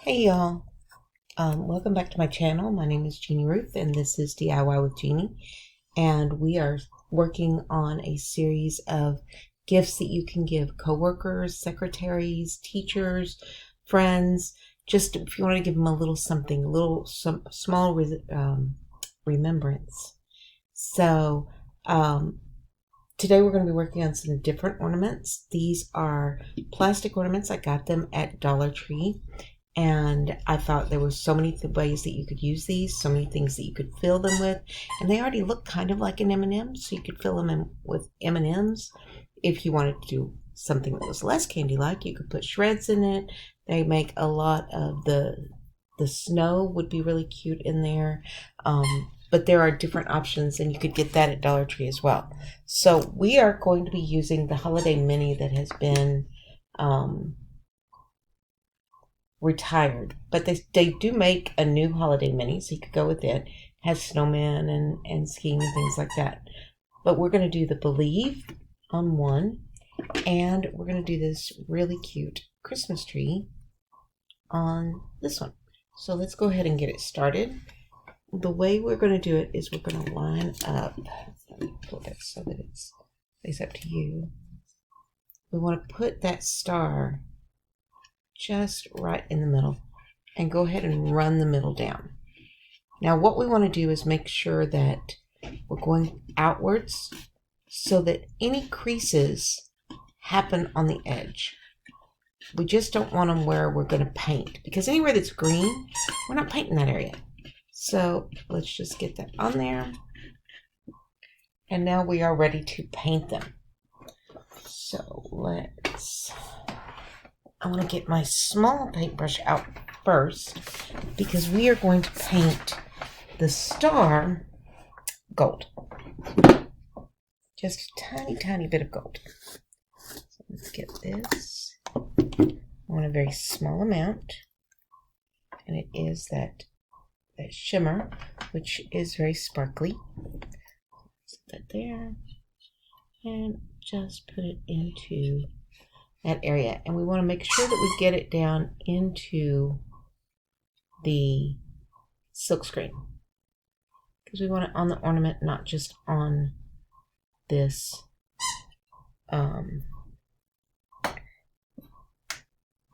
Hey y'all, welcome back to my channel. My name is Jeannie Ruth and this is DIY with Jeannie, and we are working on a series of gifts that you can give coworkers, secretaries, teachers, friends, just if you want to give them a little something, some small remembrance. So today we're going to be working on some different ornaments. These are plastic ornaments. I got them at Dollar Tree. And I thought there were so many ways that you could use these, so many things that you could fill them with. And they already look kind of like an M&M, so you could fill them in with M&Ms. If you wanted to do something that was less candy-like, you could put shreds in it. They make a lot of the snow would be really cute in there. But there are different options, and you could get that at Dollar Tree as well. So we are going to be using the Holiday Mini that has been retired, but they do make a new holiday mini, so you could go with it. It has snowmen and skiing and things like that. But we're going to do the Believe on one, and we're going to do this really cute Christmas tree on this one. So let's go ahead and get it started. The way we're going to do it is we're going to line up. Let me flip it so that it's up to you. We want to put that star just right in the middle and go ahead and run the middle down. Now what we want to do is make sure that we're going outwards so that any creases happen on the edge. We just don't want them where we're going to paint, because anywhere that's green, we're not painting that area. So let's just get that on there. And now we are ready to paint them. So I want to get my small paintbrush out first, because we are going to paint the star gold. Just a tiny bit of gold. So let's get this. I want a very small amount, and it is that shimmer, which is very sparkly. Set that there, and just put it into that area, and we want to make sure that we get it down into the silk screen, because we want it on the ornament, not just on this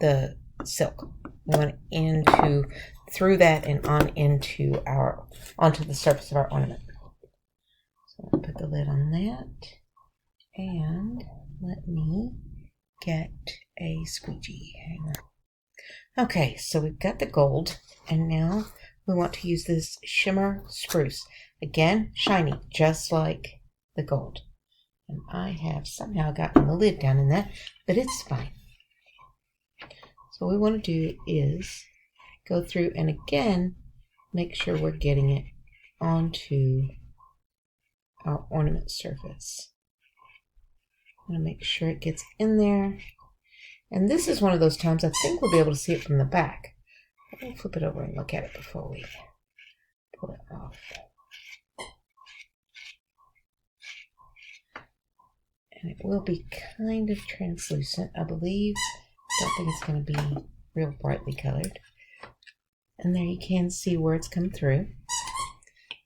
the silk. We want it through that and onto the surface of our ornament. So I'll put the lid on that, and let me get a squeegee. Hang on. Okay, so we've got the gold, and now we want to use this shimmer spruce. Again, shiny, just like the gold. And I have somehow gotten the lid down in that, but it's fine. So what we want to do is go through and again make sure we're getting it onto our ornament surface. I'm going to make sure it gets in there. And this is one of those times I think we'll be able to see it from the back. We'll flip it over and look at it before we pull it off. And it will be kind of translucent, I believe. Don't think it's going to be real brightly colored. And there you can see where it's come through.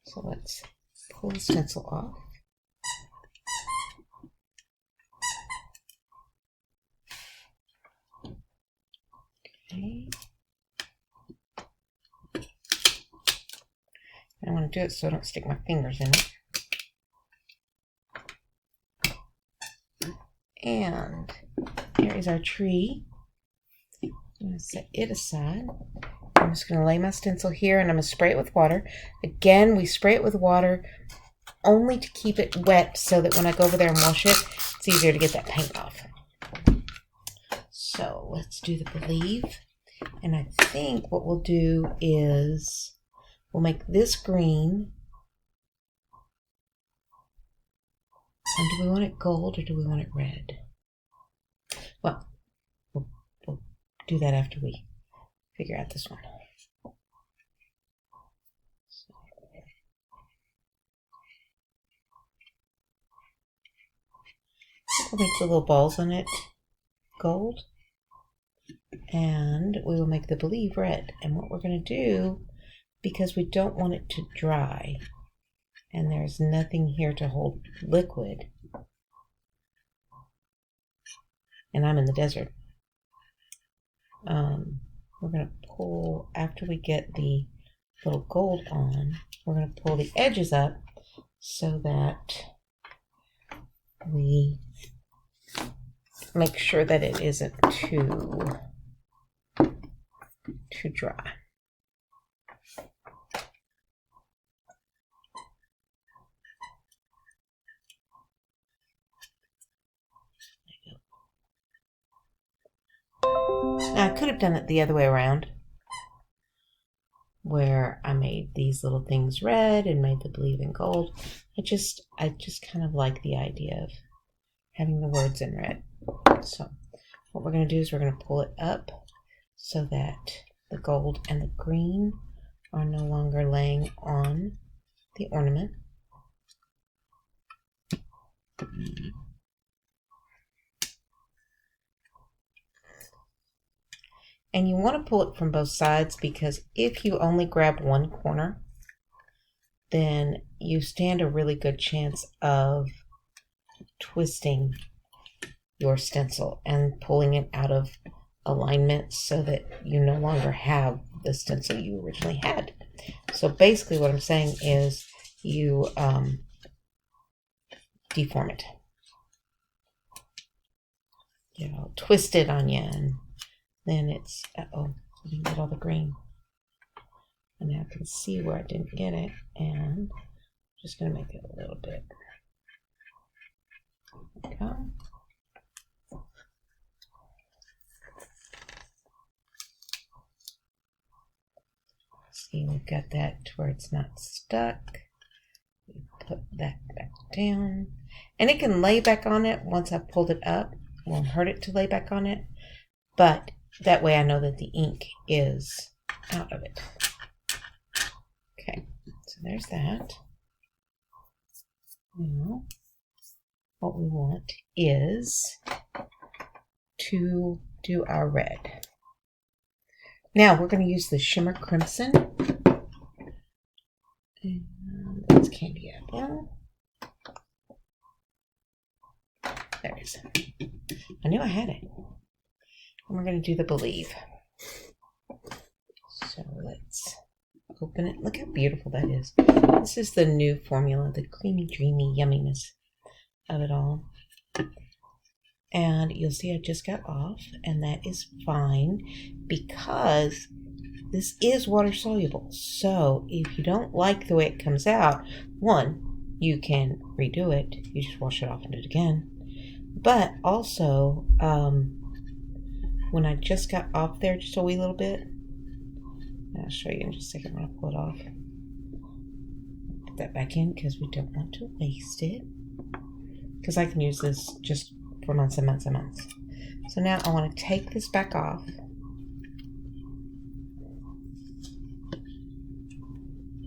So let's pull the stencil off. Okay. I want to do it so I don't stick my fingers in it. And here is our tree. I'm going to set it aside. I'm just going to lay my stencil here, and I'm going to spray it with water. Again, we spray it with water only to keep it wet so that when I go over there and wash it, it's easier to get that paint off. So let's do the Believe. And I think what we'll do is we'll make this green. And do we want it gold or do we want it red? Well, we'll do that after we figure out this one. So, we'll make the little balls on it gold. And we will make the believe red. And what we're going to do, because we don't want it to dry, and there's nothing here to hold liquid, and I'm in the desert, we're going to pull, after we get the little gold on, we're going to pull the edges up so that we make sure that it isn't too dry. Now, I could have done it the other way around, where I made these little things red and made the believe in gold. I just kind of like the idea of having the words in red. So what we're going to do is we're going to pull it up so that the gold and the green are no longer laying on the ornament. And you want to pull it from both sides, because if you only grab one corner, then you stand a really good chance of twisting your stencil and pulling it out of alignment so that you no longer have the stencil you originally had. So basically what I'm saying is you deform it. You know, twist it on you, and then it's, uh-oh, I didn't get all the green. And now I can see where I didn't get it, and I'm just going to make it a little bit. There we go. See, we've got that to where it's not stuck. We put that back down. And it can lay back on it once I've pulled it up. It won't hurt it to lay back on it. But that way I know that the ink is out of it. Okay, so there's that. Now, what we want is to do our red. Now we're going to use the shimmer crimson. And that's candy apple. There it is. I knew I had it. And we're going to do the believe. So let's open it. Look how beautiful that is. This is the new formula, the creamy, dreamy yumminess of it all. And you'll see I just got off, and that is fine because this is water soluble. So if you don't like the way it comes out, one, you can redo it. You just wash it off and do it again. But also, when I just got off there just a wee little bit, I'll show you in just a second when I pull it off. Put that back in because we don't want to waste it. Because I can use this just for months and months and months. So now I want to take this back off.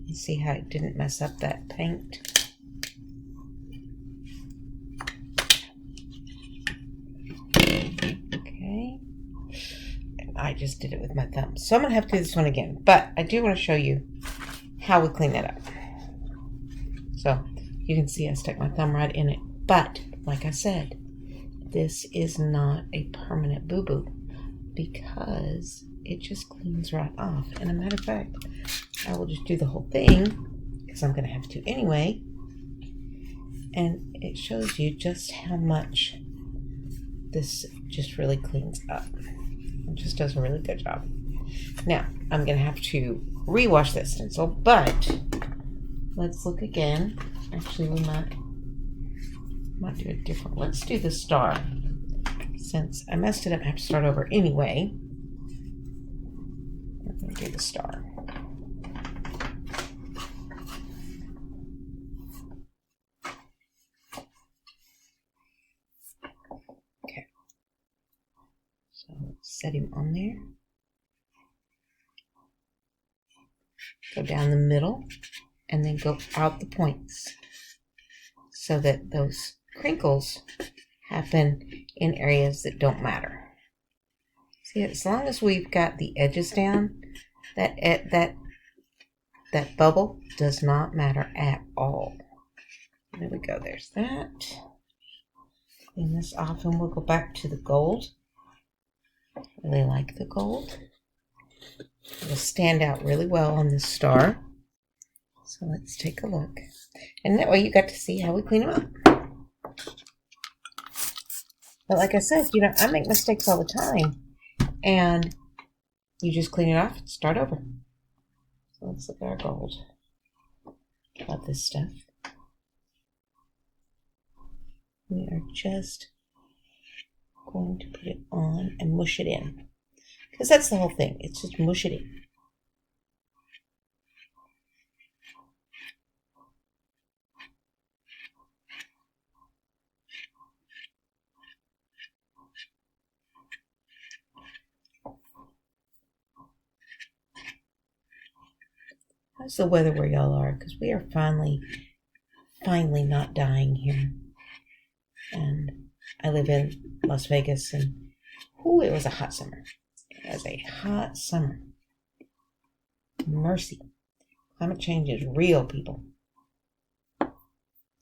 You see how it didn't mess up that paint? Okay. And I just did it with my thumb. So I'm going to have to do this one again. But I do want to show you how we clean that up. So you can see I stuck my thumb right in it. But like I said, this is not a permanent boo-boo because it just cleans right off. And a matter of fact, I will just do the whole thing because I'm going to have to anyway. And it shows you just how much this just really cleans up. It just does a really good job. Now, I'm going to have to rewash that stencil, but let's look again. Actually, we might do it different. Let's do the star. Since I messed it up, I have to start over anyway. I'm going to do the star. Okay. So let's set him on there. Go down the middle and then go out the points so that those crinkles happen in areas that don't matter. See, as long as we've got the edges down, that bubble does not matter at all. There we go. There's that. Clean this off, and we'll go back to the gold. Really like the gold. It'll stand out really well on this star. So let's take a look. And that way you got to see how we clean them up. But like I said, you know, I make mistakes all the time. And you just clean it off and start over. So let's look at our gold. About this stuff. We are just going to put it on and mush it in. Because that's the whole thing. It's just mush it in. How's the weather where y'all are? Because we are finally not dying here. And I live in Las Vegas, and ooh, it was a hot summer. It was a hot summer. Mercy. Climate change is real, people.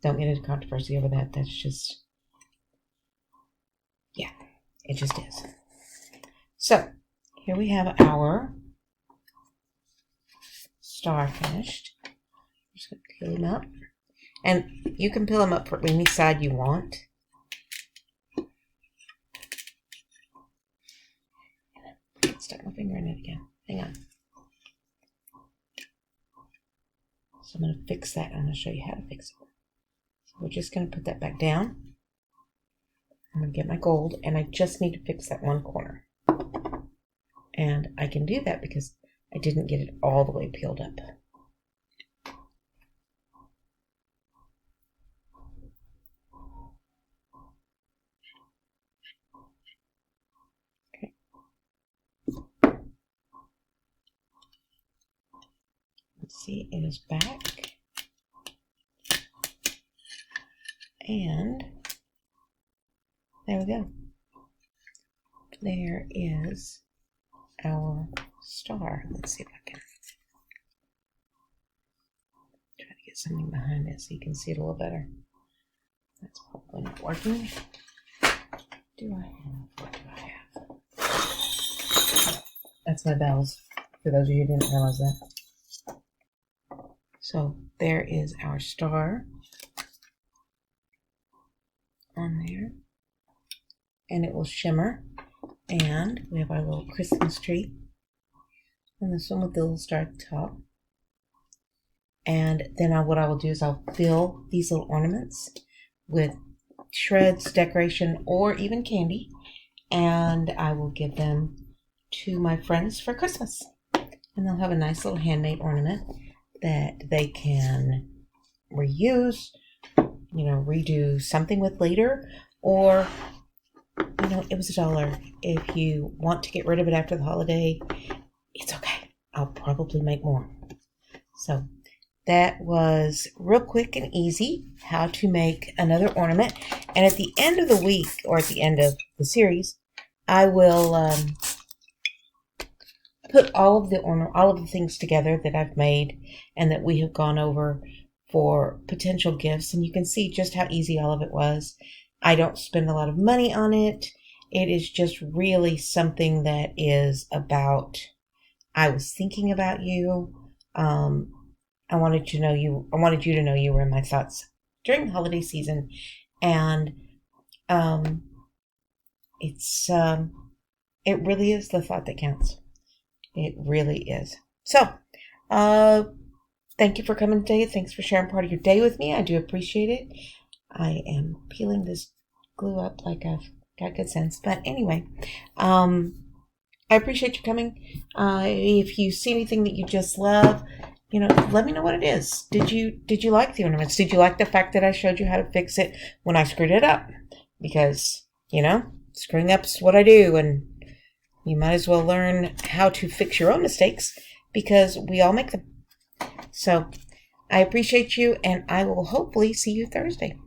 Don't get into controversy over that. That's just, yeah, it just is. So, here we have our star finished. I'm just going to peel them up. And you can peel them up for any side you want. Stuck my finger in it again. Hang on. So I'm going to fix that. I'm going to show you how to fix it. So we're just going to put that back down. I'm going to get my gold, and I just need to fix that one corner. And I can do that because I didn't get it all the way peeled up. Okay. Let's see, it is back. And there we go. There is our star. Let's see if I can try to get something behind it so you can see it a little better. That's probably not working. What do I have? That's my bells, for those of you who didn't realize that. So there is our star on there, and it will shimmer. And we have our little Christmas tree, and this one with the little star at the top. And then what I will do is I'll fill these little ornaments with shreds, decoration, or even candy, and I will give them to my friends for Christmas. And they'll have a nice little handmade ornament that they can reuse, you know, redo something with later, or, you know, it was $1. If you want to get rid of it after the holiday, it's okay. I'll probably make more. So that was real quick and easy how to make another ornament. And at the end of the week, or at the end of the series, I will put all of the things together that I've made and that we have gone over for potential gifts. And you can see just how easy all of it was. I don't spend a lot of money on it. It is just really something that is about, I was thinking about you. I wanted you to know you were in my thoughts during the holiday season. And it really is the thought that counts. It really is. So, thank you for coming today. Thanks for sharing part of your day with me. I do appreciate it. I am peeling this glue up like I've got good sense. But anyway, I appreciate you coming. If you see anything that you just love, you know, let me know what it is. Did you like the ornaments? Did you like the fact that I showed you how to fix it when I screwed it up? Because, you know, screwing up is what I do, and you might as well learn how to fix your own mistakes because we all make them. So I appreciate you, and I will hopefully see you Thursday.